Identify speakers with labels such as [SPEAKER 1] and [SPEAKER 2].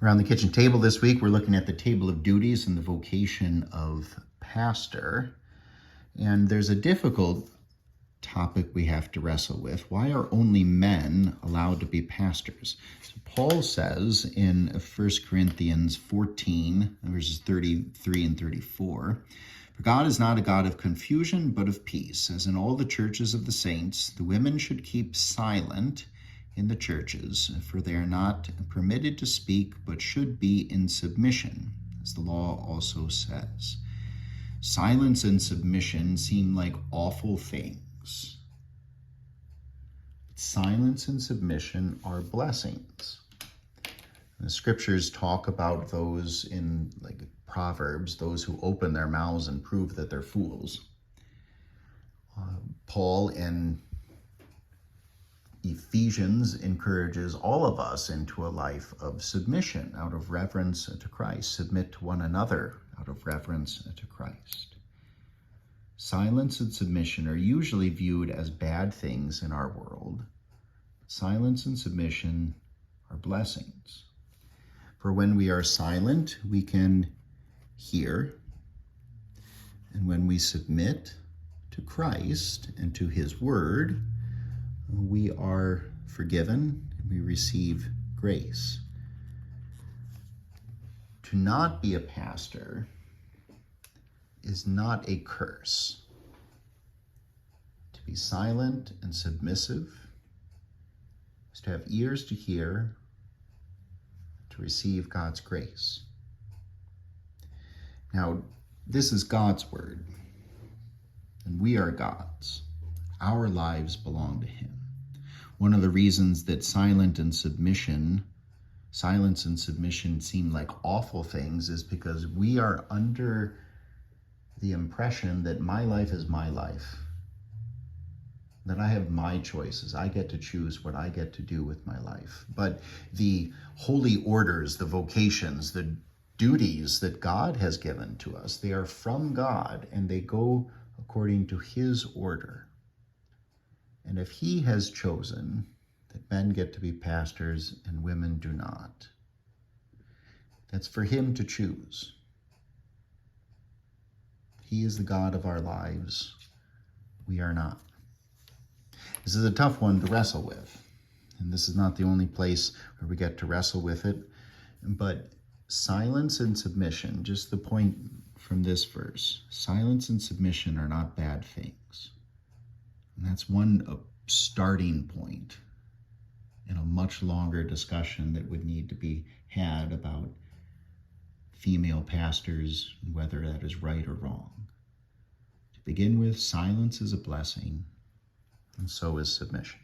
[SPEAKER 1] Around the kitchen table this week, we're looking at the table of duties and the vocation of pastor. And there's a difficult topic we have to wrestle with. Why are only men allowed to be pastors? So Paul says in 1 Corinthians 14, verses 33 and 34, "For God is not a God of confusion, but of peace. As in all the churches of the saints, the women should keep silent in the churches, for they are not permitted to speak, but should be in submission, as the law also says." Silence and submission seem like awful things. Silence and submission are blessings. The scriptures talk about those in like Proverbs, those who open their mouths and prove that they're fools. Paul in Ephesians encourages all of us into a life of submission out of reverence to Christ. Submit to one another out of reverence to Christ. Silence and submission are usually viewed as bad things in our world. Silence and submission are blessings. For when we are silent, we can hear. And when we submit to Christ and to his word, we are forgiven and we receive grace. To not be a pastor is not a curse. To be silent and submissive is to have ears to hear, to receive God's grace. Now, this is God's word, and we are God's. Our lives belong to him. One of the reasons that silence and submission seem like awful things is because we are under the impression that my life is my life, that I have my choices. I get to choose what I get to do with my life. But the holy orders, the vocations, the duties that God has given to us, they are from God and they go according to his order. And if he has chosen that men get to be pastors and women do not, that's for him to choose. He is the God of our lives. We are not. This is a tough one to wrestle with. And this is not the only place where we get to wrestle with it. But silence and submission, just the point from this verse, silence and submission are not bad things. And that's one starting point in a much longer discussion that would need to be had about female pastors, whether that is right or wrong. To begin with, silence is a blessing, and so is submission.